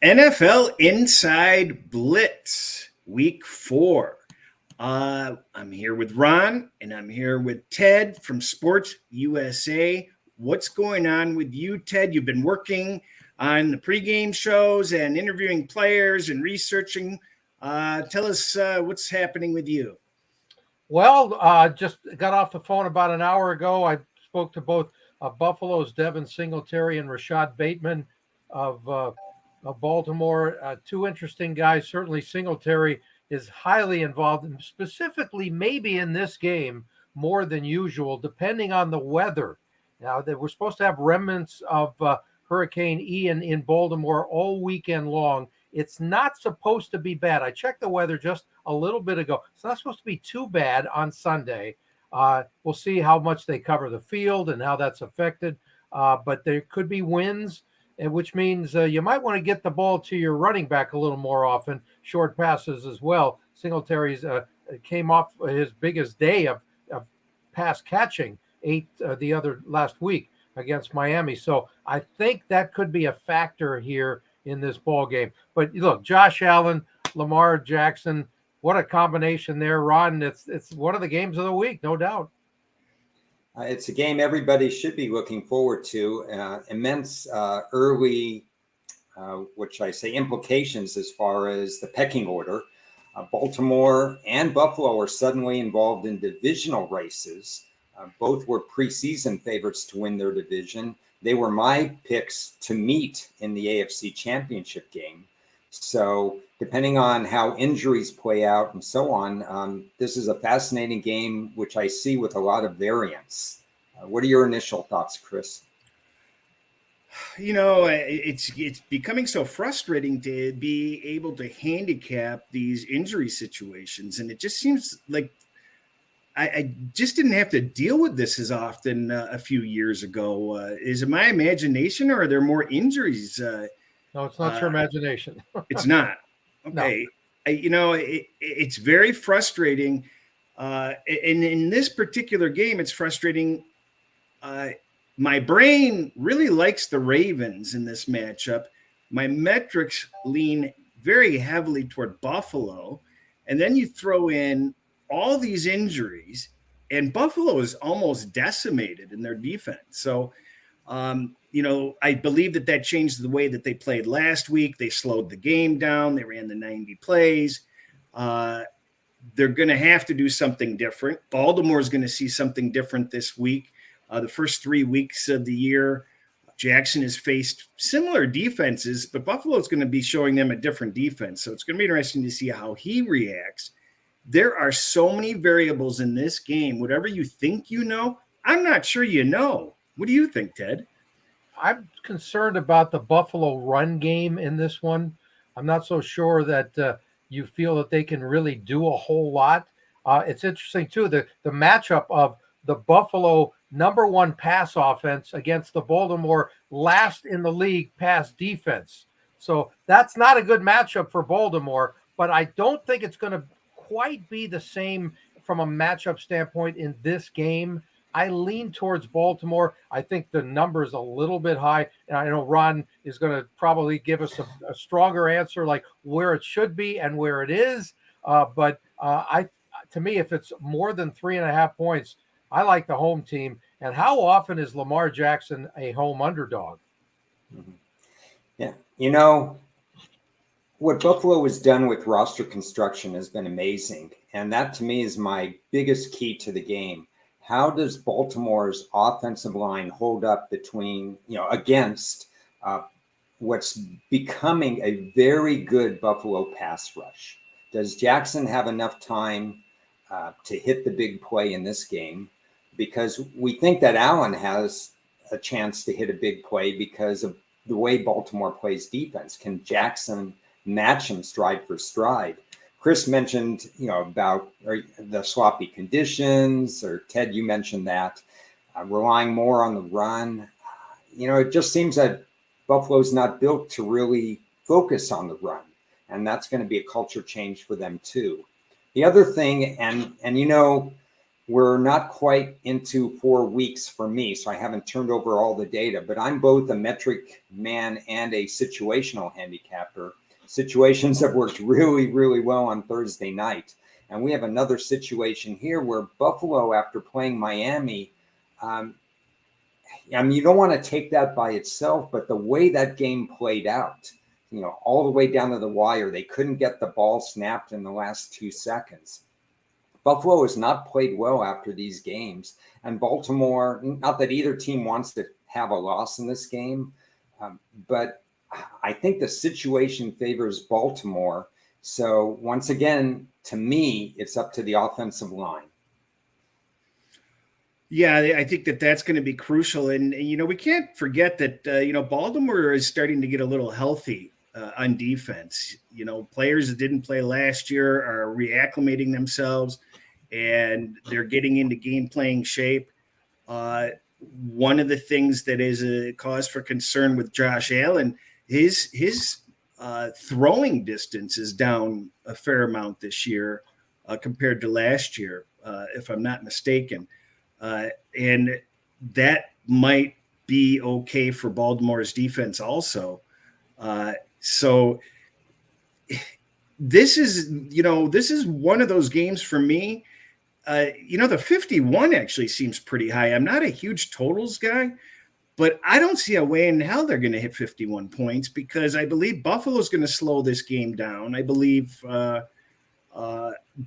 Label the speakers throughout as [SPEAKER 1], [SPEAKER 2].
[SPEAKER 1] NFL Inside Blitz Week 4. I'm here with Ron and I'm here with Ted from Sports USA. What's going on with you, Ted? You've been working on the pregame shows and interviewing players and researching. Tell us what's happening with you.
[SPEAKER 2] Well, just got off the phone about an hour ago. I spoke to both Buffalo's Devin Singletary and Rashad Bateman of Baltimore. Two interesting guys. Certainly, Singletary is highly involved, and specifically maybe in this game more than usual, depending on the weather. Now, that we're supposed to have remnants of Hurricane Ian in Baltimore all weekend long. It's not supposed to be bad. I checked the weather just a little bit ago. It's not supposed to be too bad on Sunday. We'll see how much they cover the field and how that's affected. But there could be winds, which means you might want to get the ball to your running back a little more often, short passes as well. Singletary's came off his biggest day of pass catching, 8 the other last week against Miami. So I think that could be a factor here in this ball game. But look, Josh Allen, Lamar Jackson, what a combination there, Ron. It's one of the games of the week, no doubt.
[SPEAKER 3] It's a game everybody should be looking forward to. Immense early, implications as far as the pecking order. Baltimore and Buffalo are suddenly involved in divisional races. Both were preseason favorites to win their division. They were my picks to meet in the AFC Championship game. So depending on how injuries play out and so on, this is a fascinating game, which I see with a lot of variance. What are your initial thoughts, Chris?
[SPEAKER 1] You know, it's becoming so frustrating to be able to handicap these injury situations. And it just seems like I just didn't have to deal with this as often a few years ago. Is it my imagination or are there more injuries?
[SPEAKER 2] No, it's not your imagination.
[SPEAKER 1] It's not. Okay. No. It's very frustrating. And in this particular game, it's frustrating. My brain really likes the Ravens in this matchup. My metrics lean very heavily toward Buffalo. And then you throw in all these injuries, and Buffalo is almost decimated in their defense. So, I believe that changed the way that they played last week. They slowed the game down. They ran the 90 plays. They're going to have to do something different. Baltimore is going to see something different this week. The first 3 weeks of the year, Jackson has faced similar defenses, but Buffalo is going to be showing them a different defense. So it's going to be interesting to see how he reacts. There are so many variables in this game. Whatever you think you know, I'm not sure you know. What do you think, Ted?
[SPEAKER 2] I'm concerned about the Buffalo run game in this one. I'm not so sure that you feel that they can really do a whole lot. It's interesting, too, the matchup of the Buffalo number one pass offense against the Baltimore last in the league pass defense. So that's not a good matchup for Baltimore, but I don't think it's going to quite be the same from a matchup standpoint in this game. I lean towards Baltimore. I think the number is a little bit high. And I know Ron is going to probably give us a stronger answer, like where it should be and where it is. But to me, if it's more than 3.5 points, I like the home team. And how often is Lamar Jackson a home underdog?
[SPEAKER 3] Yeah. What Buffalo has done with roster construction has been amazing. And that to me is my biggest key to the game. How does Baltimore's offensive line hold up against what's becoming a very good Buffalo pass rush? Does Jackson have enough time to hit the big play in this game? Because we think that Allen has a chance to hit a big play because of the way Baltimore plays defense. Can Jackson match him stride for stride? Chris mentioned, about the sloppy conditions, or Ted, you mentioned that, relying more on the run. It just seems that Buffalo's not built to really focus on the run, and that's going to be a culture change for them too. The other thing, and we're not quite into 4 weeks for me, so I haven't turned over all the data, but I'm both a metric man and a situational handicapper. Situations have worked really, really well on Thursday night. And we have another situation here where Buffalo, after playing Miami, you don't want to take that by itself, but the way that game played out, all the way down to the wire, they couldn't get the ball snapped in the last 2 seconds. Buffalo has not played well after these games, and Baltimore, not that either team wants to have a loss in this game, but I think the situation favors Baltimore. So once again, to me, it's up to the offensive line.
[SPEAKER 1] Yeah, I think that's going to be crucial. And we can't forget that, Baltimore is starting to get a little healthy on defense. Players that didn't play last year are reacclimating themselves, and they're getting into game playing shape. One of the things that is a cause for concern with Josh Allen, his throwing distance is down a fair amount this year compared to last year, if I'm not mistaken. And that might be okay for Baltimore's defense also. So this is one of those games for me. The 51 actually seems pretty high. I'm not a huge totals guy, but I don't see a way in hell they're going to hit 51 points, because I believe Buffalo's going to slow this game down. I believe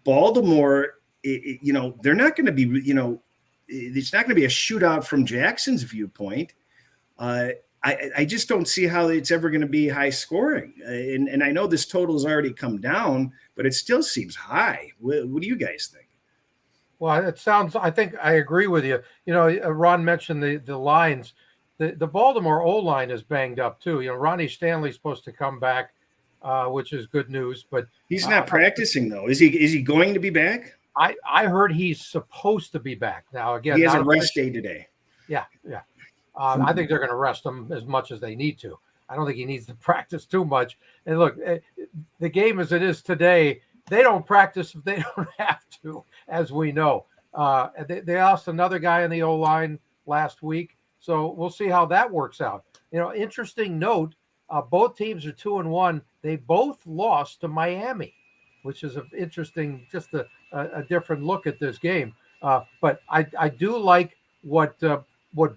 [SPEAKER 1] Baltimore, they're not going to be, it's not going to be a shootout from Jackson's viewpoint. I just don't see how it's ever going to be high scoring. And I know this total's already come down, but it still seems high. What do you guys think?
[SPEAKER 2] Well, I think I agree with you. Ron mentioned the lines. The Baltimore O-line is banged up too. Ronnie Stanley's supposed to come back, which is good news, but
[SPEAKER 1] he's not practicing though. Is he going to be back?
[SPEAKER 2] I heard he's supposed to be back. Now, again,
[SPEAKER 1] he has a rest day today.
[SPEAKER 2] Yeah. I think they're going to rest him as much as they need to. I don't think he needs to practice too much. And look, the game as it is today, they don't practice if they don't have to, as we know. They lost another guy in the O-line last week, so we'll see how that works out. Interesting note, both teams are 2-1. They both lost to Miami, which is interesting, just a different look at this game. But I do like what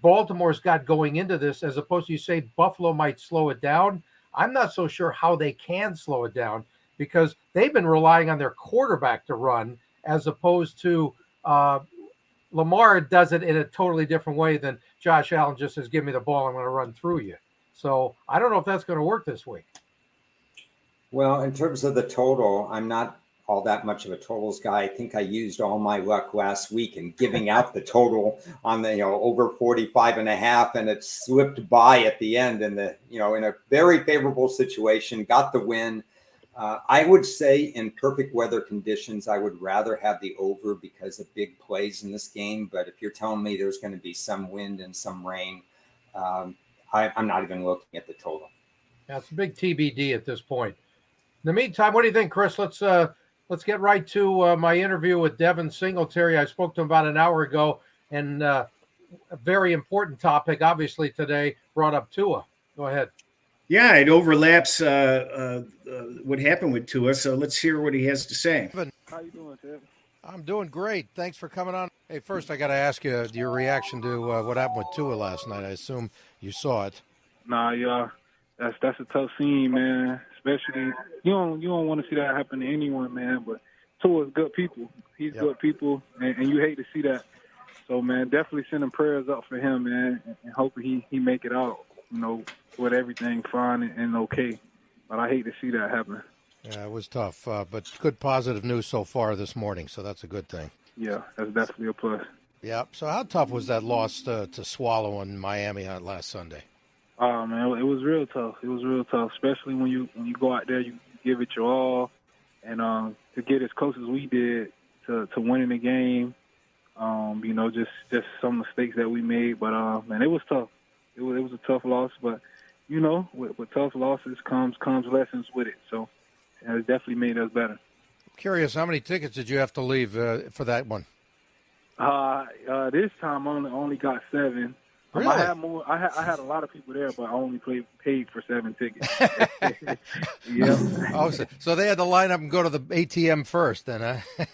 [SPEAKER 2] Baltimore's got going into this, as opposed to, you say Buffalo might slow it down. I'm not so sure how they can slow it down, because they've been relying on their quarterback to run, as opposed to Lamar does it in a totally different way than Josh Allen just says, give me the ball, I'm going to run through you. So I don't know if that's going to work this week. Well,
[SPEAKER 3] in terms of the total, I'm not all that much of a totals guy. I think I used all my luck last week in giving out the total on the, over 45.5, and it slipped by at the end, and in a very favorable situation, got the win. I would say in perfect weather conditions, I would rather have the over because of big plays in this game. But if you're telling me there's going to be some wind and some rain, I'm not even looking at the total.
[SPEAKER 2] Yeah, it's a big TBD at this point. In the meantime, what do you think, Chris? Let's get right to my interview with Devin Singletary. I spoke to him about an hour ago, and a very important topic, obviously, today brought up Tua. Go ahead.
[SPEAKER 1] Yeah, it overlaps what happened with Tua, so let's hear what he has to say.
[SPEAKER 4] How you doing, Ted?
[SPEAKER 2] I'm doing great. Thanks for coming on. Hey, first I got to ask you your reaction to what happened with Tua last night. I assume you saw it.
[SPEAKER 4] Nah, yeah, that's a tough scene, man. Especially you don't want to see that happen to anyone, man. But Tua's good people. He's good people, and you hate to see that. So, man, definitely sending prayers up for him, man, and hoping he make it out, with everything fine and okay. But I hate to see that happen.
[SPEAKER 2] Yeah, it was tough, but good positive news so far this morning, so that's a good thing.
[SPEAKER 4] Yeah, that's definitely a plus.
[SPEAKER 2] Yeah. So how tough was that loss to swallow in Miami last Sunday?
[SPEAKER 4] Oh, man, it was real tough. It was real tough, especially when you go out there, you give it your all, and to get as close as we did to winning the game, just some mistakes that we made. But man, it was tough. It was a tough loss, but with tough losses comes lessons with it. So it definitely made us better.
[SPEAKER 2] Curious, how many tickets did you have to leave for that one?
[SPEAKER 4] This time I only got 7.
[SPEAKER 2] Really?
[SPEAKER 4] I had more. I had a lot of people there, but I only paid for 7 tickets. Yeah.
[SPEAKER 2] Oh, so they had to line up and go to the ATM first, then, huh?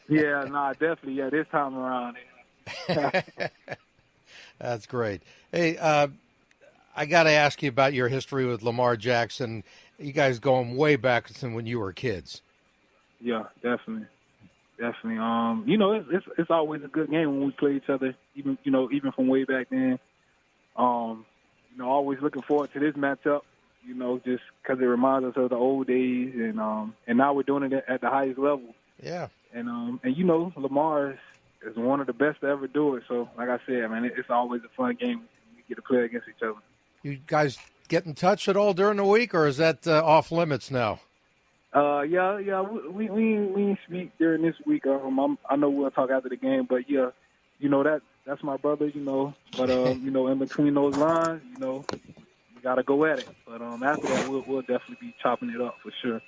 [SPEAKER 4] Yeah, definitely. Yeah, this time around. Yeah.
[SPEAKER 2] That's great. Hey, I got to ask you about your history with Lamar Jackson. You guys going way back than when you were kids.
[SPEAKER 4] Yeah, definitely. It's always a good game when we play each other, even from way back then. Always looking forward to this matchup, just because it reminds us of the old days, and now we're doing it at the highest level.
[SPEAKER 2] Yeah.
[SPEAKER 4] And Lamar is one of the best to ever do it. So, like I said, man, it's always a fun game when we get to play against each other.
[SPEAKER 2] You guys get in touch at all during the week, or is that off limits now?
[SPEAKER 4] Yeah. We speak during this week. I know we'll talk after the game, but yeah, that's my brother. But in between those lines, we gotta go at it. But after that, we'll definitely be chopping it up for sure.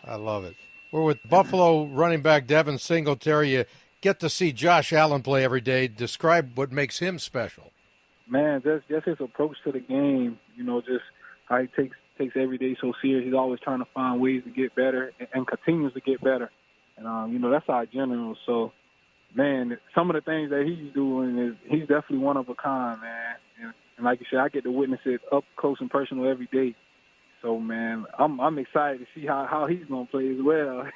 [SPEAKER 2] I love it. We're with Buffalo running back Devin Singletary. You get to see Josh Allen play every day. Describe what makes him special.
[SPEAKER 4] Man, just his approach to the game. Just how he takes every day so serious. He's always trying to find ways to get better and continues to get better. And that's our general. So, man, some of the things that he's doing he's definitely one of a kind, man. And like you said, I get to witness it up close and personal every day. So, man, I'm excited to see how he's going to play as well.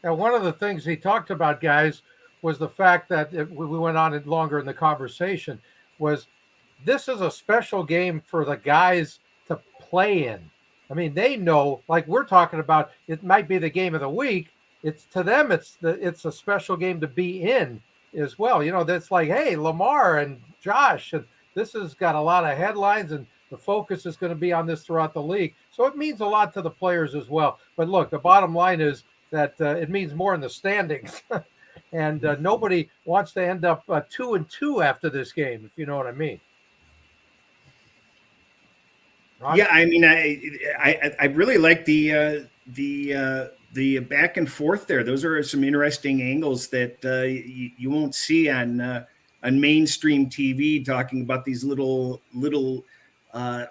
[SPEAKER 2] Now, one of the things he talked about, guys, was the fact that we went on it longer in the conversation, was this is a special game for the guys to play in. I mean, they know, like we're talking about, it might be the game of the week. It's to them, it's a special game to be in as well. That's like, hey, Lamar and Josh, and this has got a lot of headlines, and the focus is going to be on this throughout the league. So it means a lot to the players as well. But look, the bottom line is that it means more in the standings. And nobody wants to end up 2-2 after this game, if you know what I mean. Ron?
[SPEAKER 1] Yeah, I mean, I really like the back and forth there. Those are some interesting angles that you won't see on mainstream TV, talking about these little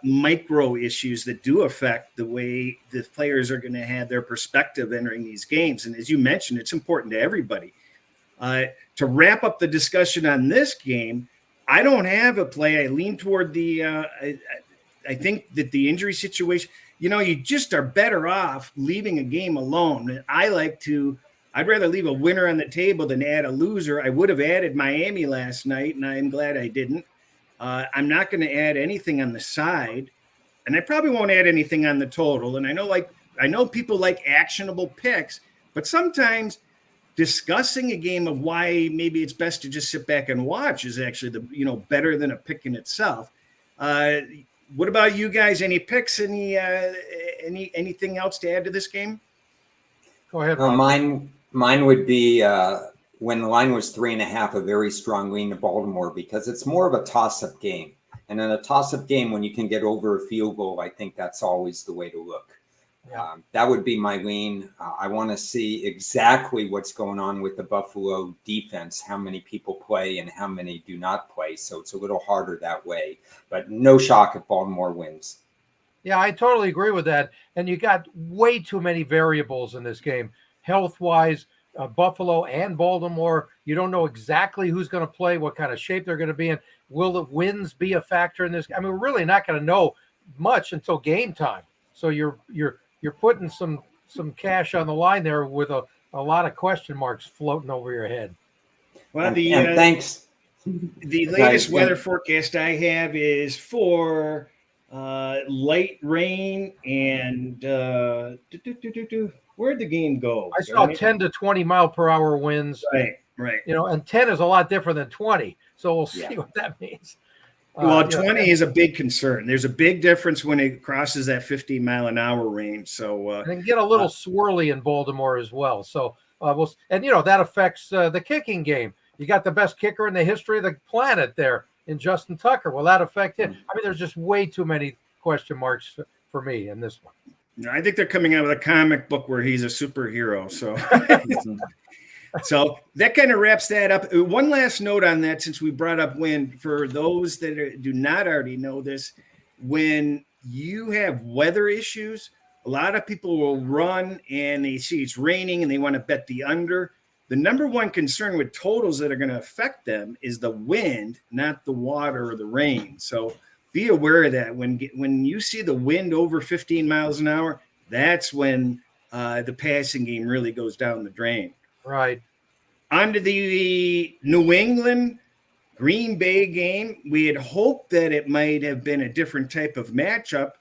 [SPEAKER 1] micro issues that do affect the way the players are going to have their perspective entering these games. And as you mentioned, it's important to everybody. To wrap up the discussion on this game, I don't have a play. I lean toward I think that the injury situation, you just are better off leaving a game alone. I'd rather leave a winner on the table than add a loser. I would have added Miami last night, and I'm glad I didn't. I'm not going to add anything on the side, and I probably won't add anything on the total. And I know people like actionable picks, but sometimes discussing a game of why maybe it's best to just sit back and watch is actually better than a pick in itself. What about you guys? Any picks? Anything else to add to this game?
[SPEAKER 2] Go ahead.
[SPEAKER 3] Well, mine would be when the line was 3.5, a very strong lean to Baltimore, because it's more of a toss-up game. And in a toss-up game, when you can get over a field goal, I think that's always the way to look.
[SPEAKER 2] Yeah.
[SPEAKER 3] That would be my lean. I want to see exactly what's going on with the Buffalo defense, how many people play and how many do not play. So it's a little harder that way. But no shock if Baltimore wins.
[SPEAKER 2] Yeah, I totally agree with that. And you got way too many variables in this game. Health-wise, Buffalo and Baltimore, you don't know exactly who's going to play, what kind of shape they're going to be in. Will the wins be a factor in this? I mean, we're really not going to know much until game time. So you're putting some cash on the line there with a lot of question marks floating over your head.
[SPEAKER 1] Well,
[SPEAKER 3] thanks.
[SPEAKER 1] The latest weather forecast I have is for light rain and where'd the game go?
[SPEAKER 2] I saw 10 to 20 mile per hour winds.
[SPEAKER 1] Right.
[SPEAKER 2] And 10 is a lot different than 20. So we'll see what that means.
[SPEAKER 1] Well, 20 is a big concern. There's a big difference when it crosses that 50-mile-an-hour range. So
[SPEAKER 2] and it can get a little swirly in Baltimore as well. So that affects the kicking game. You got the best kicker in the history of the planet there in Justin Tucker. Will that affect him? I mean, there's just way too many question marks for me in this one.
[SPEAKER 1] I think they're coming out with a comic book where he's a superhero. So So that kind of wraps that up. One last note on that, since we brought up wind, for those that do not already know this, when you have weather issues, a lot of people will run and they see it's raining and they want to bet the under. The number one concern with totals that are going to affect them is the wind, not the water or the rain. So be aware of that. When you see the wind over 15 miles an hour, that's when the passing game really goes down the drain.
[SPEAKER 2] Right.
[SPEAKER 1] On to the New England Green Bay game. We had hoped that it might have been a different type of matchup.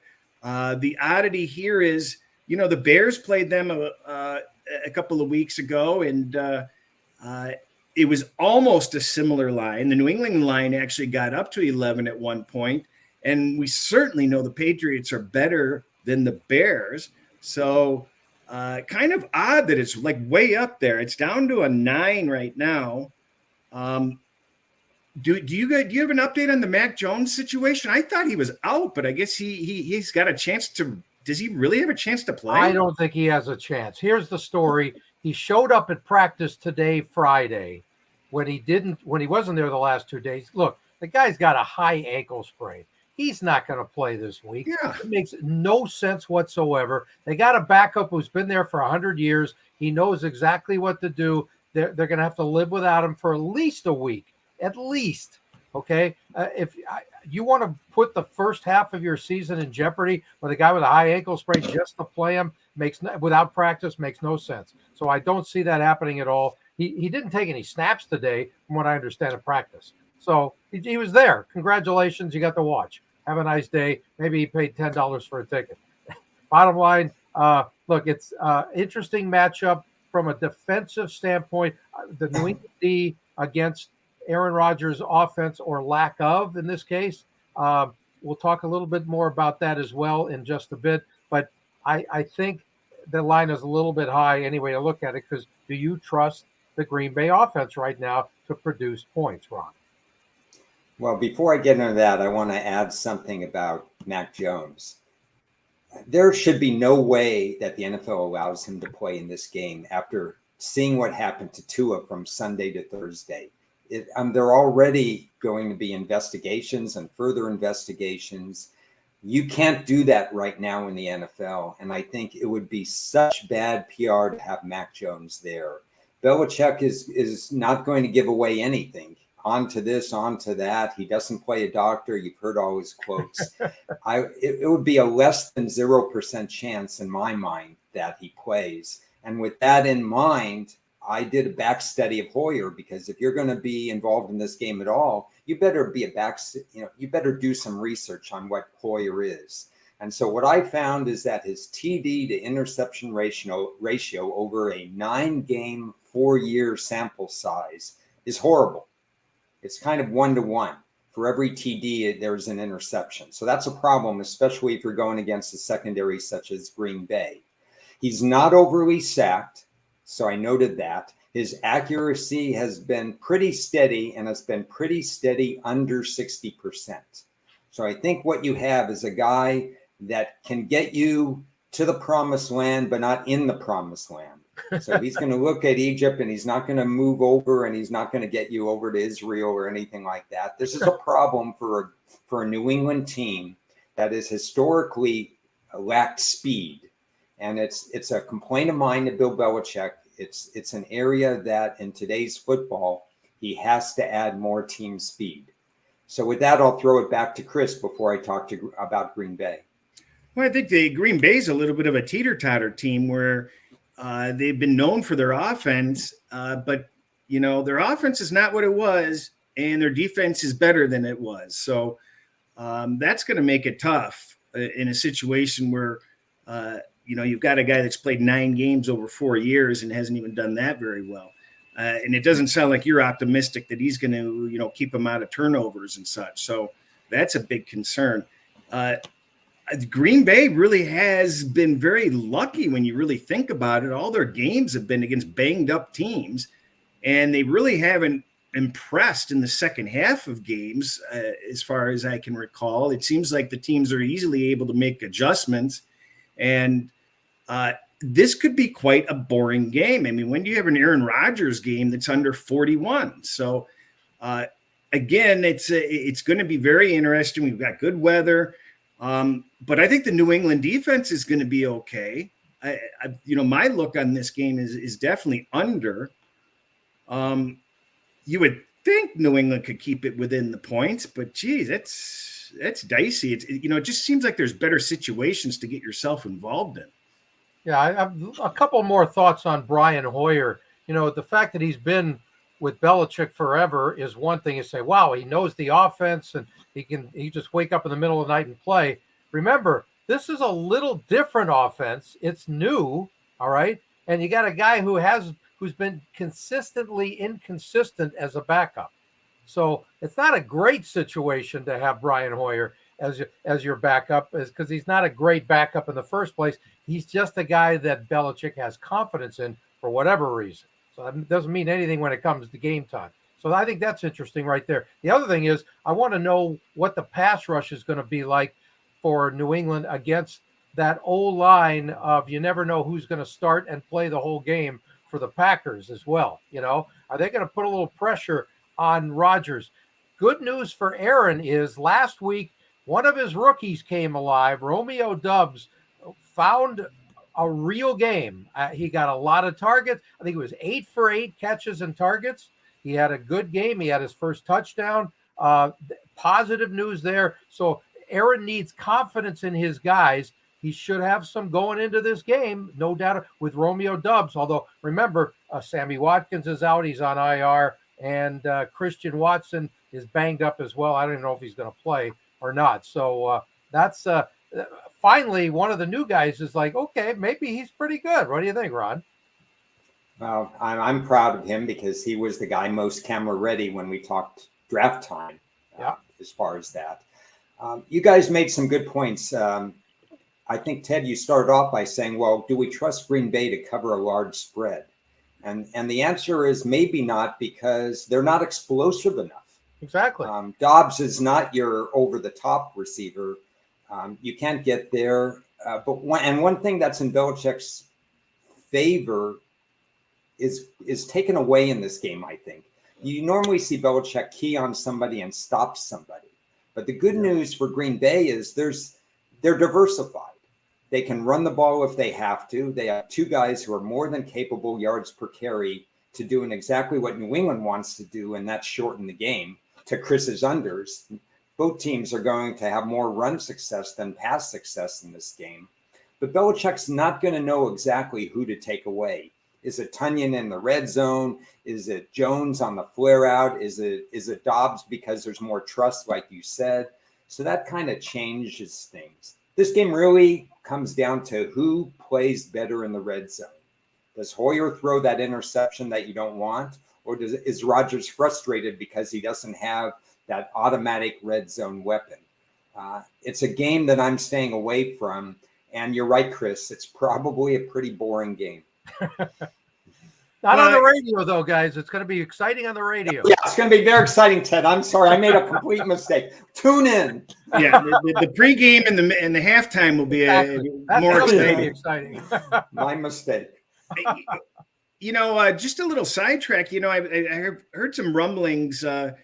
[SPEAKER 1] The oddity here is, the Bears played them a couple of weeks ago, and it was almost a similar line. The New England line actually got up to 11 at one point, and we certainly know the Patriots are better than the Bears. So kind of odd that it's like way up there. It's down to a 9 right now. Do you have an update on the Mac Jones situation? I thought he was out, but I guess he's got a chance to. Does he really have a chance to play?
[SPEAKER 2] I don't think he has a chance. Here's the story. He showed up at practice today, Friday, when he wasn't there the last 2 days. Look, the guy's got a high ankle sprain. He's not going to play this week.
[SPEAKER 1] Yeah.
[SPEAKER 2] It makes no sense whatsoever. They got a backup who's been there for 100 years. He knows exactly what to do. They're going to have to live without him for at least a week. At least, okay? If you want to put the first half of your season in jeopardy with a guy with a high ankle sprain just to play him without practice makes no sense. So I don't see that happening at all. He didn't take any snaps today, from what I understand, in practice. So he was there. Congratulations, you got to watch. Have a nice day. Maybe he paid $10 for a ticket. Bottom line, look, it's interesting matchup from a defensive standpoint. The New England D against Aaron Rodgers' offense, or lack of in this case. We'll talk a little bit more about that as well in just a bit. But I think the line is a little bit high anyway to look at it, because do you trust the Green Bay offense right now to produce points, Ron?
[SPEAKER 3] Well, before I get into that, I want to add something about Mac Jones. There should be no way that the NFL allows him to play in this game after seeing what happened to Tua from Sunday to Thursday. There are already going to be investigations and further investigations. You can't do that right now in the NFL. And I think it would be such bad PR to have Mac Jones there. Belichick is not going to give away anything. On to this, on to that. He doesn't play a doctor. You've heard all his quotes. It would be a less than 0% chance in my mind that he plays. And with that in mind, I did a back study of Hoyer, because if you're going to be involved in this game at all, you better you better do some research on what Hoyer is. And so what I found is that his TD to interception ratio over a 9-game, 4-year sample size is horrible. It's kind of 1-to-1. For every TD, there's an interception. So that's a problem, especially if you're going against a secondary such as Green Bay. He's not overly sacked. So I noted that. His accuracy has been pretty steady, and it's been pretty steady under 60%. So I think what you have is a guy that can get you to the promised land, but not in the promised land. So he's going to look at Egypt, and he's not going to move over, and he's not going to get you over to Israel or anything like that. This is a problem for a New England team that has historically lacked speed. And it's a complaint of mine to Bill Belichick. It's an area that in today's football, he has to add more team speed. So with that, I'll throw it back to Chris before I talk about Green Bay.
[SPEAKER 1] Well, I think the Green Bay is a little bit of a teeter-totter team where they've been known for their offense, but their offense is not what it was, and their defense is better than it was. So that's going to make it tough in a situation where you've got a guy that's played 9 games over 4 years and hasn't even done that very well. And it doesn't sound like you're optimistic that he's going to, keep him out of turnovers and such. So that's a big concern. Green Bay really has been very lucky when you really think about it. All their games have been against banged up teams, and they really haven't impressed in the second half of games, as far as I can recall. It seems like the teams are easily able to make adjustments. And this could be quite a boring game. I mean, when do you have an Aaron Rodgers game that's under 41? So again, it's going to be very interesting. We've got good weather, but I think the New England defense is going to be okay. My look on this game is definitely under. You would think New England could keep it within the points, but geez, that's dicey. It just seems like there's better situations to get yourself involved in.
[SPEAKER 2] Yeah, I have a couple more thoughts on Brian Hoyer. The fact that he's been with Belichick forever is one thing. You say, wow, he knows the offense and he just wake up in the middle of the night and play. Remember, this is a little different offense. It's new, all right? And you got a guy who's been consistently inconsistent as a backup. So it's not a great situation to have Brian Hoyer as your backup, because he's not a great backup in the first place. He's just a guy that Belichick has confidence in for whatever reason. So that doesn't mean anything when it comes to game time. So I think that's interesting right there. The other thing is I want to know what the pass rush is going to be like for New England against that O-line of you never know who's going to start and play the whole game for the Packers as well. Are they going to put a little pressure on Rodgers? Good news for Aaron is last week, one of his rookies came alive. Romeo Doubs found a real game. He got a lot of targets. I think it was 8 for 8 catches and targets. He had a good game. He had his first touchdown. Positive news there. So Aaron needs confidence in his guys. He should have some going into this game, no doubt, with Romeo Doubs. Although, remember, Sammy Watkins is out. He's on IR. And Christian Watson is banged up as well. I don't even know if he's going to play or not. So that's finally one of the new guys is like, okay, maybe he's pretty good. What do you think, Ron?
[SPEAKER 3] Well, I'm proud of him because he was the guy most camera ready when we talked draft time. As far as that, you guys made some good points. I think, Ted, you started off by saying, well, do we trust Green Bay to cover a large spread? And the answer is maybe not, because they're not explosive enough.
[SPEAKER 2] Exactly.
[SPEAKER 3] Dobbs is not your over-the-top receiver. You can't get there. But one thing that's in Belichick's favor is taken away in this game, I think. You normally see Belichick key on somebody and stop somebody. But the good news for Green Bay is they're diversified. They can run the ball if they have to. They have two guys who are more than capable yards per carry to doing exactly what New England wants to do, and that's shorten the game to Chris's unders. Both teams are going to have more run success than pass success in this game. But Belichick's not going to know exactly who to take away. Is it Tunyon in the red zone? Is it Jones on the flare out? Is it Dobbs because there's more trust, like you said? So that kind of changes things. This game really comes down to who plays better in the red zone. Does Hoyer throw that interception that you don't want? Or is Rodgers frustrated because he doesn't have that automatic red zone weapon? It's a game that I'm staying away from. And you're right, Chris. It's probably a pretty boring game.
[SPEAKER 2] Not on the radio, though, guys. It's going to be exciting on the radio.
[SPEAKER 3] Yeah, it's going to be very exciting, Ted. I'm sorry. I made a complete mistake. Tune in.
[SPEAKER 1] Yeah, the pregame and the halftime will be more
[SPEAKER 2] exciting.
[SPEAKER 3] My mistake.
[SPEAKER 1] Just a little sidetrack. I heard some rumblings that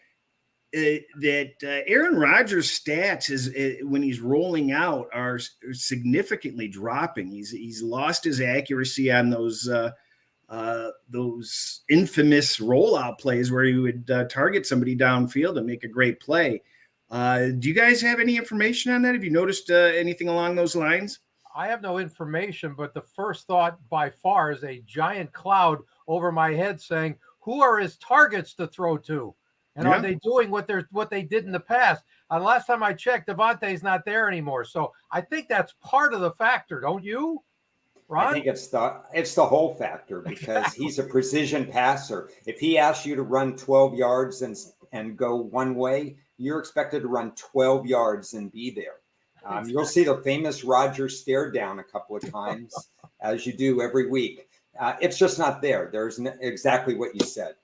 [SPEAKER 1] Aaron Rodgers' stats when he's rolling out are significantly dropping. He's lost his accuracy on those infamous rollout plays where he would target somebody downfield and make a great play. Do you guys have any information on that? Have you noticed anything along those lines?
[SPEAKER 2] I have no information, but the first thought by far is a giant cloud over my head saying, who are his targets to throw to? And are they doing what they did in the past? Last time I checked, Devontae's not there anymore. So I think that's part of the factor, don't you, Ron?
[SPEAKER 3] I think it's the whole factor, because he's a precision passer. If he asks you to run 12 yards and go one way, you're expected to run 12 yards and be there. You'll see the famous Rodgers stare down a couple of times, as you do every week. It's just not there. There's exactly what you said.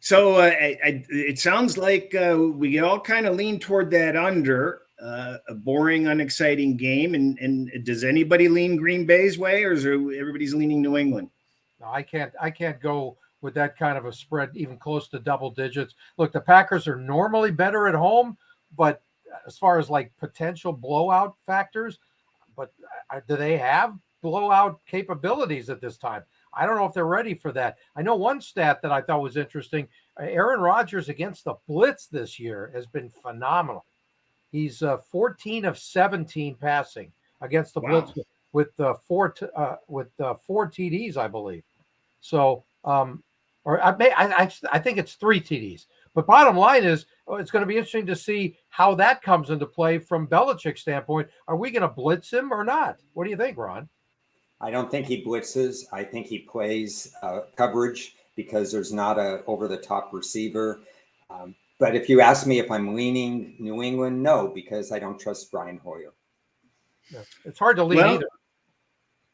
[SPEAKER 1] So it sounds like we all kind of lean toward that under. a boring, unexciting game. And does anybody lean Green Bay's way, or is everybody's leaning New England?
[SPEAKER 2] No, I can't go with that kind of a spread, even close to double digits. Look, the Packers are normally better at home, but as far as like potential blowout factors, but do they have blowout capabilities at this time? I don't know if they're ready for that. I know one stat that I thought was interesting. Aaron Rodgers against the blitz this year has been phenomenal. He's 14 of 17 passing against the blitz with four TDs, I believe. So, or I think it's 3 TDs. But bottom line is, it's going to be interesting to see how that comes into play from Belichick's standpoint. Are we going to blitz him or not? What do you think, Ron?
[SPEAKER 3] I don't think he blitzes. I think he plays coverage because there's not a over-the-top receiver. But if you ask me if I'm leaning New England, no, because I don't trust Brian Hoyer.
[SPEAKER 2] Yeah, it's hard to lean either.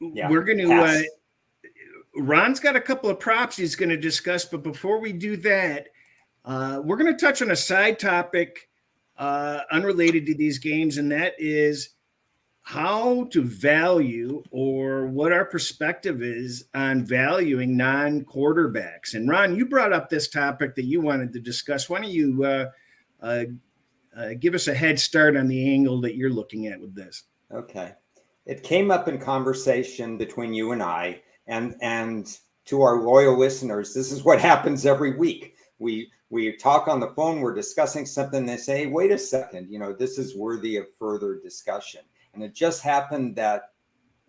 [SPEAKER 1] Yeah, we're going to Ron's got a couple of props he's going to discuss, but before we do that, we're going to touch on a side topic unrelated to these games, and that is how to value or what our perspective is on valuing non-quarterbacks. And Ron, you brought up this topic that you wanted to discuss. Why don't you give us a head start on the angle that you're looking at with this?
[SPEAKER 3] Okay. It came up in conversation between you and I, and to our loyal listeners, this is what happens every week. We talk on the phone, we're discussing something, they say, wait a second, this is worthy of further discussion. And it just happened that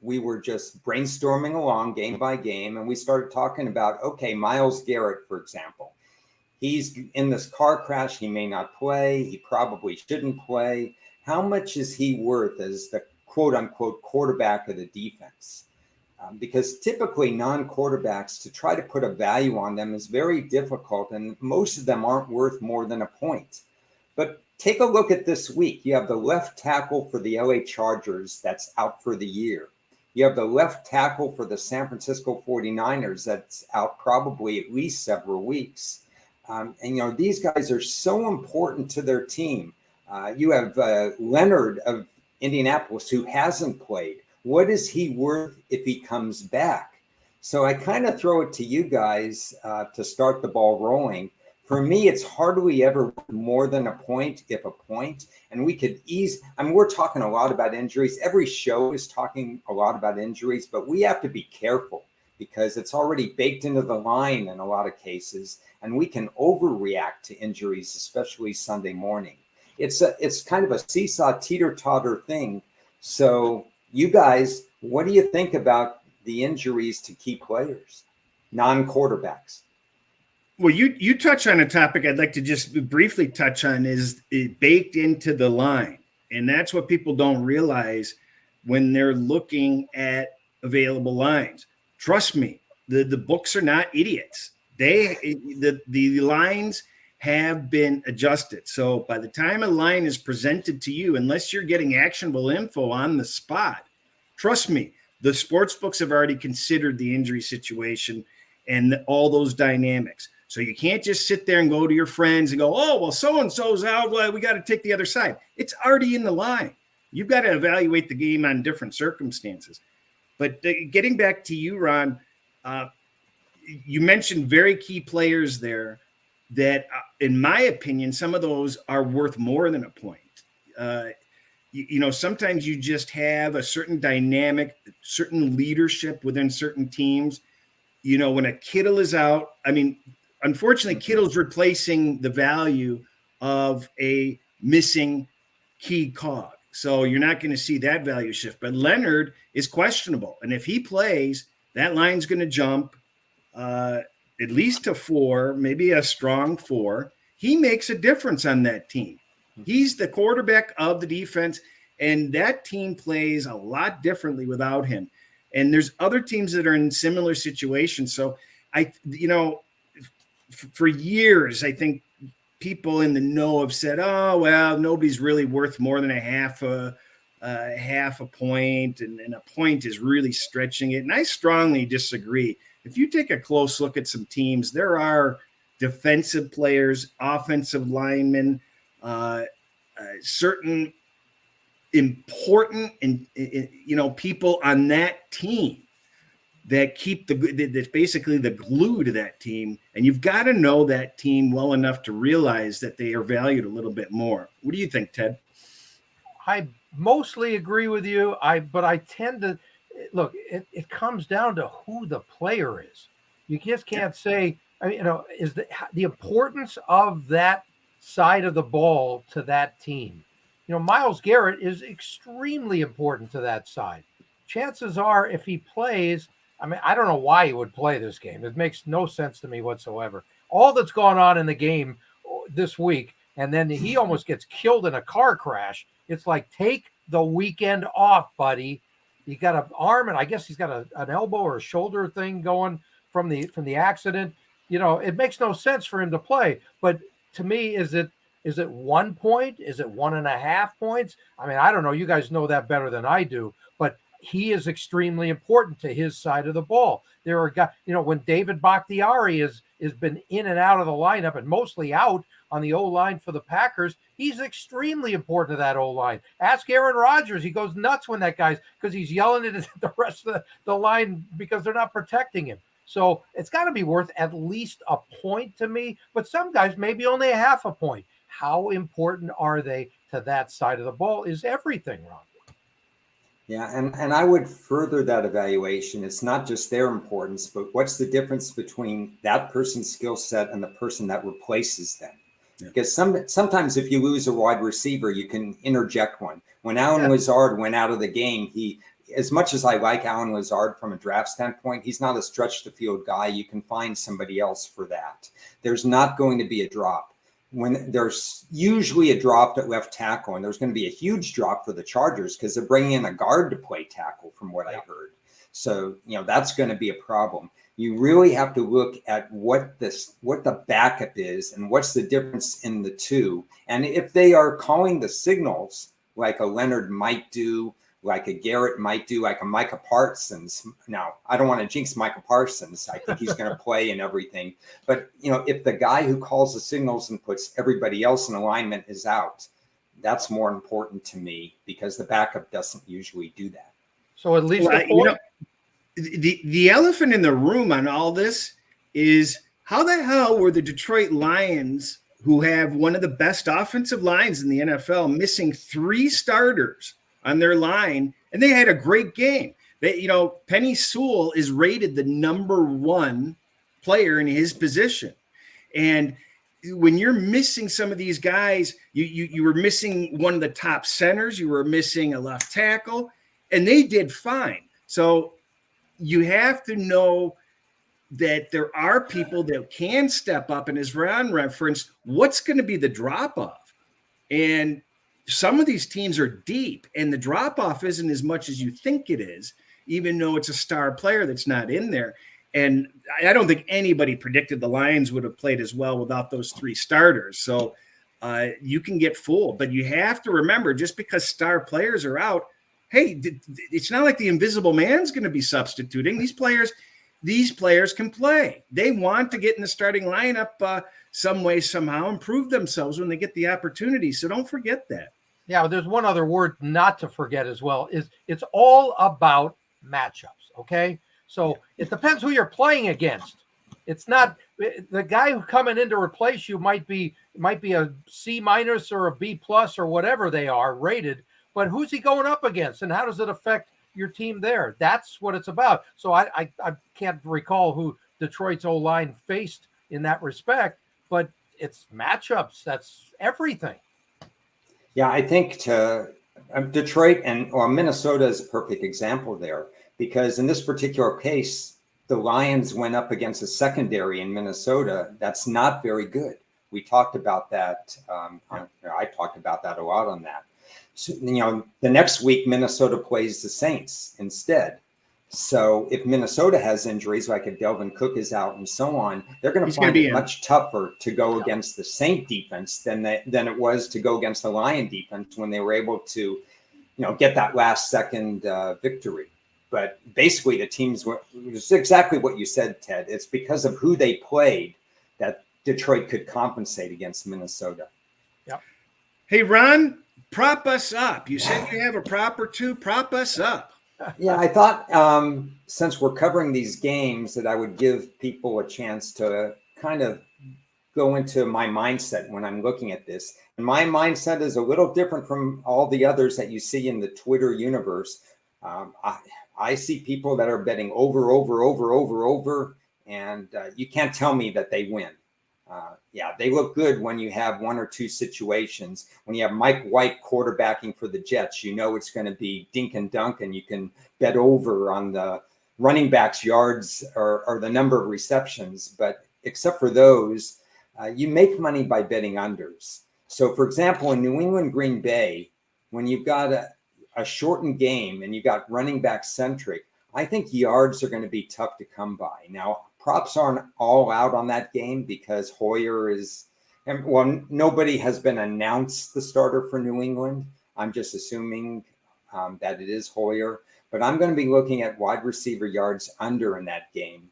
[SPEAKER 3] we were just brainstorming along game by game, and we started talking about, okay, Myles Garrett, for example, he's in this car crash. He may not play. He probably shouldn't play. How much is he worth as the quote unquote quarterback of the defense? Because typically non-quarterbacks, to try to put a value on them is very difficult, and most of them aren't worth more than a point. But take a look at this week. You have the left tackle for the LA Chargers that's out for the year. You have the left tackle for the San Francisco 49ers that's out probably at least several weeks. And these guys are so important to their team. You have Leonard of Indianapolis who hasn't played. What is he worth if he comes back? So I kind of throw it to you guys to start the ball rolling. For me, it's hardly ever more than a point, if a point. And we could we're talking a lot about injuries. Every show is talking a lot about injuries, but we have to be careful because it's already baked into the line in a lot of cases. And we can overreact to injuries, especially Sunday morning. It's kind of a seesaw teeter-totter thing. So you guys, what do you think about the injuries to key players, non-quarterbacks?
[SPEAKER 1] Well, you touch on a topic I'd like to just briefly touch on is it baked into the line. And that's what people don't realize when they're looking at available lines. Trust me, the books are not idiots. The lines have been adjusted. So by the time a line is presented to you, unless you're getting actionable info on the spot, trust me, the sports books have already considered the injury situation and all those dynamics. So you can't just sit there and go to your friends and go, oh, well, so-and-so's out. Well, we got to take the other side. It's already in the line. You've got to evaluate the game on different circumstances. But getting back to you, Ron, you mentioned very key players there that, in my opinion, some of those are worth more than a point. Sometimes you just have a certain dynamic, certain leadership within certain teams. When a Kittle is out, unfortunately, Kittle's replacing the value of a missing key cog. So you're not going to see that value shift. But Leonard is questionable. And if he plays, that line's going to jump at least to 4, maybe a strong 4. He makes a difference on that team. He's the quarterback of the defense, and that team plays a lot differently without him. And there's other teams that are in similar situations. So for years, I think people in the know have said, oh, well, nobody's really worth more than a half a point, and a point is really stretching it. And I strongly disagree. If you take a close look at some teams, there are defensive players, offensive linemen, certain important and people on that team that keep that's basically the glue to that team. And you've got to know that team well enough to realize that they are valued a little bit more. What do you think, Ted?
[SPEAKER 2] I mostly agree with you. But I tend to look, it comes down to who the player is. You just can't say, is the importance of that side of the ball to that team. Myles Garrett is extremely important to that side. Chances are, if he plays, I don't know why he would play this game. It makes no sense to me whatsoever. All that's gone on in the game this week, and then he almost gets killed in a car crash. It's like, take the weekend off, buddy. You got an arm, and I guess he's got an elbow or a shoulder thing going from the accident. It makes no sense for him to play. But to me, is it 1 point? Is it 1.5 points? I don't know. You guys know that better than I do. But he is extremely important to his side of the ball. There are guys, when David Bakhtiari has been in and out of the lineup and mostly out on the O-line for the Packers, he's extremely important to that O-line. Ask Aaron Rodgers. He goes nuts when that guy's, because he's yelling at the rest of the line because they're not protecting him. So it's got to be worth at least a point to me, but some guys maybe only a half a point. How important are they to that side of the ball is everything, Ron.
[SPEAKER 3] Yeah, and I would further that evaluation. It's not just their importance, but what's the difference between that person's skill set and the person that replaces them? Yeah. Because sometimes if you lose a wide receiver, you can interject one. When Alan Lazard went out of the game, as much as I like Alan Lazard from a draft standpoint, he's not a stretch the field guy. You can find somebody else for that. There's not going to be a drop. When there's usually a drop at left tackle, and there's going to be a huge drop for the Chargers because they're bringing in a guard to play tackle from what I heard. So, that's going to be a problem. You really have to look at what the backup is and what's the difference in the two. And if they are calling the signals like a Leonard might do, like a Garrett might do, like a Micah Parsons. Now, I don't want to jinx Micah Parsons. I think he's going to play and everything. But, if the guy who calls the signals and puts everybody else in alignment is out, that's more important to me because the backup doesn't usually do that.
[SPEAKER 2] So at least
[SPEAKER 1] the elephant in the room on all this is how the hell were the Detroit Lions, who have one of the best offensive lines in the NFL, missing 3 starters on their line, and they had a great game. Penny Sewell is rated the number 1 player in his position. And when you're missing some of these guys, you were missing one of the top centers, you were missing a left tackle, and they did fine. So you have to know that there are people that can step up, and as Ron referenced, what's going to be the drop-off? And some of these teams are deep, and the drop-off isn't as much as you think it is, even though it's a star player that's not in there. And I don't think anybody predicted the Lions would have played as well without those 3 starters. So you can get fooled. But you have to remember, just because star players are out, hey, it's not like the invisible man's going to be substituting. These players can play. They want to get in the starting lineup some way, somehow, and prove themselves when they get the opportunity. So don't forget that.
[SPEAKER 2] Yeah, there's one other word not to forget as well, is it's all about matchups, okay? So it depends who you're playing against. It's not the guy who coming in to replace you might be a C- or a B+ or whatever they are rated, but who's he going up against and how does it affect your team there? That's what it's about. So I can't recall who Detroit's O-line faced in that respect, but it's matchups. That's everything.
[SPEAKER 3] Yeah, I think Detroit and Minnesota is a perfect example there, because in this particular case, the Lions went up against a secondary in Minnesota that's not very good. We talked about that. I talked about that a lot on that. So, the next week, Minnesota plays the Saints instead. So if Minnesota has injuries, like if Delvin Cook is out and so on, they're going to find it much tougher to go against the Saint defense than it was to go against the Lion defense when they were able to, get that last second victory. But basically, the teams were exactly what you said, Ted. It's because of who they played that Detroit could compensate against Minnesota.
[SPEAKER 1] Hey, Ron, Prop us up. You said you have a prop or two. Prop us up.
[SPEAKER 3] Yeah, I thought since we're covering these games that I would give people a chance to kind of go into my mindset when I'm looking at this. And my mindset is a little different from all the others that you see in the Twitter universe. I see people that are betting over, and you can't tell me that they win. Yeah, they look good when you have one or two situations. When you have Mike White quarterbacking for the Jets, you know it's going to be dink and dunk, and you can bet over on the running backs' yards or the number of receptions. But except for those, you make money by betting unders. So, for example, in New England, Green Bay, when you've got a shortened game and you've got running back centric, I think yards are going to be tough to come by. Now, props aren't all out on that game because Hoyer is, well, nobody has been announced the starter for New England. I'm just assuming that it is Hoyer, but I'm going to be looking at wide receiver yards under in that game.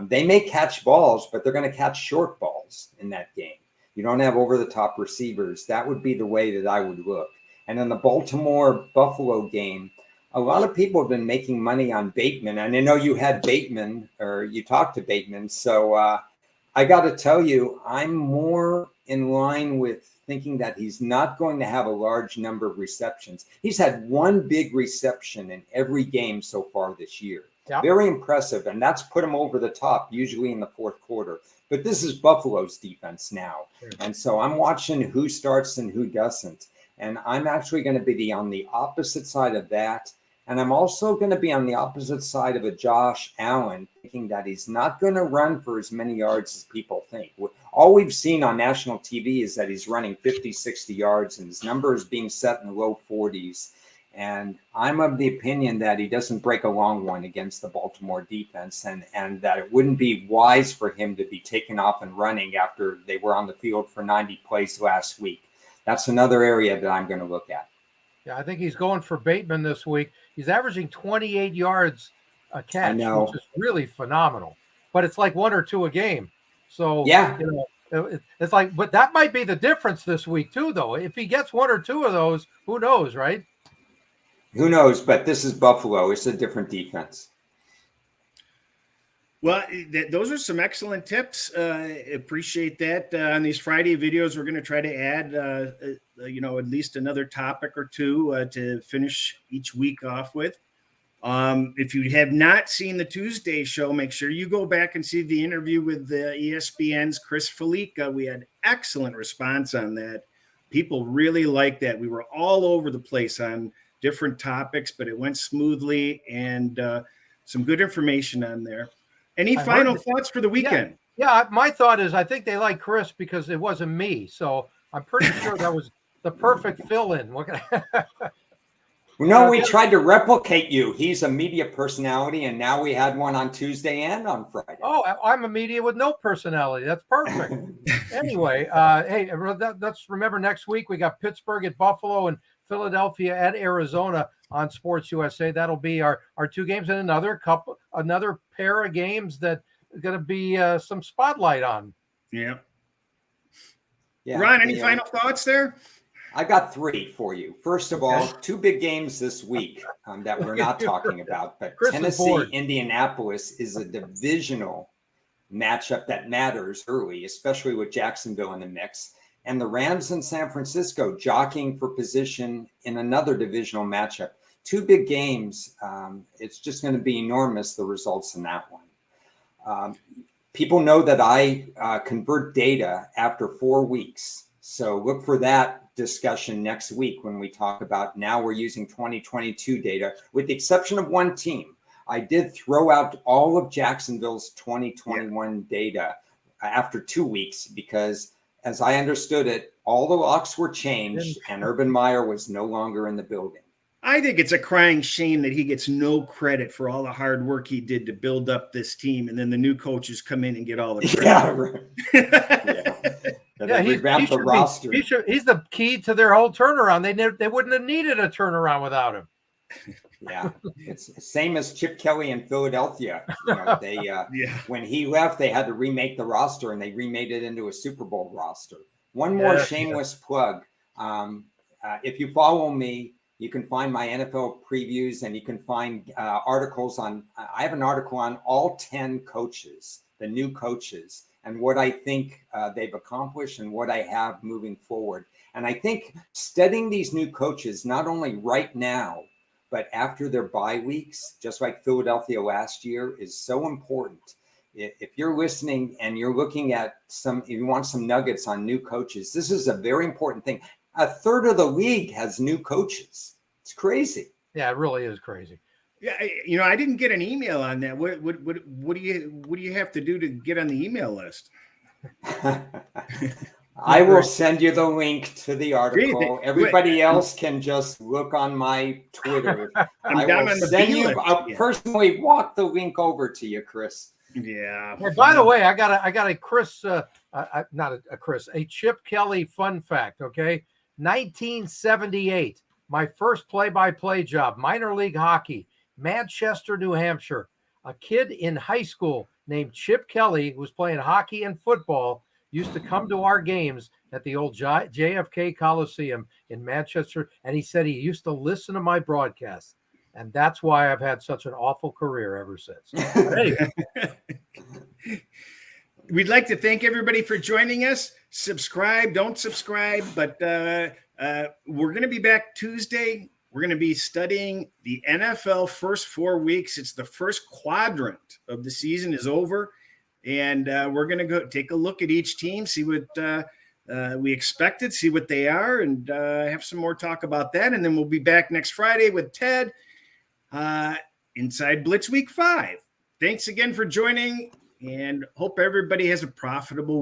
[SPEAKER 3] They may catch balls, but they're going to catch short balls in that game. You don't have over-the-top receivers. That would be the way that I would look. And in the Baltimore-Buffalo game, a lot of people have been making money on Bateman. And I know you had Bateman, or you talked to Bateman. So I got to tell you, I'm more in line with thinking that he's not going to have a large number of receptions. He's had one big reception in every game so far this year. Yep. Very impressive. And that's put him over the top, usually in the fourth quarter. But this is Buffalo's defense now. And so I'm watching who starts and who doesn't. And I'm actually going to be on the opposite side of that. And I'm also going to be on the opposite side of a Josh Allen, thinking that he's not going to run for as many yards as people think. All we've seen on national TV is that he's running 50, 60 yards, and his number is being set in the low 40s. And I'm of the opinion that he doesn't break a long one against the Baltimore defense, and that it wouldn't be wise for him to be taken off and running after they were on the field for 90 plays last week. That's another area that I'm going to look at.
[SPEAKER 2] Yeah, I think he's going for Bateman this week. He's averaging 28 yards a catch, which is really phenomenal. But it's like one or two a game. So,
[SPEAKER 3] yeah,
[SPEAKER 2] it's like, but that might be the difference this week too, though. If he gets one or two of those, who knows, right?
[SPEAKER 3] Who knows? But this is Buffalo. It's a different defense.
[SPEAKER 1] Well, those are some excellent tips. Appreciate that. On these Friday videos, we're going to try to add, at least another topic or two to finish each week off with. If you have not seen the Tuesday show, make sure you go back and see the interview with ESPN's Chris Felica. We had excellent response on that. People really liked that. We were all over the place on different topics, but it went smoothly and some good information on there. Any final thoughts for the weekend?
[SPEAKER 2] Yeah, my thought is I think they like Chris because it wasn't me. So I'm pretty sure that was the perfect fill-in.
[SPEAKER 3] We tried to replicate you. He's a media personality, and now we had one on Tuesday and on Friday.
[SPEAKER 2] Oh, I'm a media with no personality. That's perfect. Anyway, hey, let's remember next week we got Pittsburgh at Buffalo and Philadelphia at Arizona on Sports USA. That'll be our two games and another pair of games that are going to be some spotlight on.
[SPEAKER 1] Yeah. Ron, any final thoughts there?
[SPEAKER 3] I got three for you. First of all, two big games this week that we're not talking about, but Tennessee, Indianapolis is a divisional matchup that matters early, especially with Jacksonville in the mix. And the Rams in San Francisco jockeying for position in another divisional matchup. Two big games. It's just going to be enormous, the results in that one. People know that I convert data after 4 weeks. So look for that discussion next week when we talk about now we're using 2022 data, with the exception of one team. I did throw out all of Jacksonville's 2021 data after 2 weeks because, as I understood it, all the locks were changed and Urban Meyer was no longer in the building.
[SPEAKER 1] I think it's a crying shame that he gets no credit for all the hard work he did to build up this team, and then the new coaches come in and get all the credit.
[SPEAKER 3] Yeah, right.
[SPEAKER 2] He's the key to their whole turnaround. They wouldn't have needed a turnaround without him.
[SPEAKER 3] Yeah, it's the same as Chip Kelly in Philadelphia. When he left, they had to remake the roster, and they remade it into a Super Bowl roster. One more shameless plug. if you follow me, you can find my NFL previews, and you can find articles on. I have an article on all 10 coaches, the new coaches, and what I think they've accomplished and what I have moving forward. And I think studying these new coaches, not only right now, but after their bye weeks, just like Philadelphia last year, is so important. If you're listening and you're looking at you want some nuggets on new coaches, this is a very important thing. A third of the league has new coaches. It's crazy.
[SPEAKER 2] Yeah, it really is crazy.
[SPEAKER 1] Yeah, I didn't get an email on that. What do you have to do to get on the email list?
[SPEAKER 3] I will send you the link to the article. Everybody else can just look on my Twitter. I will send you. I'll personally walk the link over to you, Chris.
[SPEAKER 1] Yeah.
[SPEAKER 2] Well, by the way, I got a Chris, a Chip Kelly fun fact. Okay, 1978, my first play-by-play job, minor league hockey, Manchester, New Hampshire. A kid in high school named Chip Kelly, who was playing hockey and football, used to come to our games at the old JFK Coliseum in Manchester, and he said he used to listen to my broadcasts, and that's why I've had such an awful career ever since. But anyway.
[SPEAKER 1] We'd like to thank everybody for joining us. Subscribe, don't subscribe, but we're going to be back Tuesday. We're going to be studying the NFL first 4 weeks. It's the first quadrant of the season is over. And we're going to go take a look at each team, see what we expected, see what they are, and have some more talk about that. And then we'll be back next Friday with Ted, Inside Blitz Week 5. Thanks again for joining, and hope everybody has a profitable week.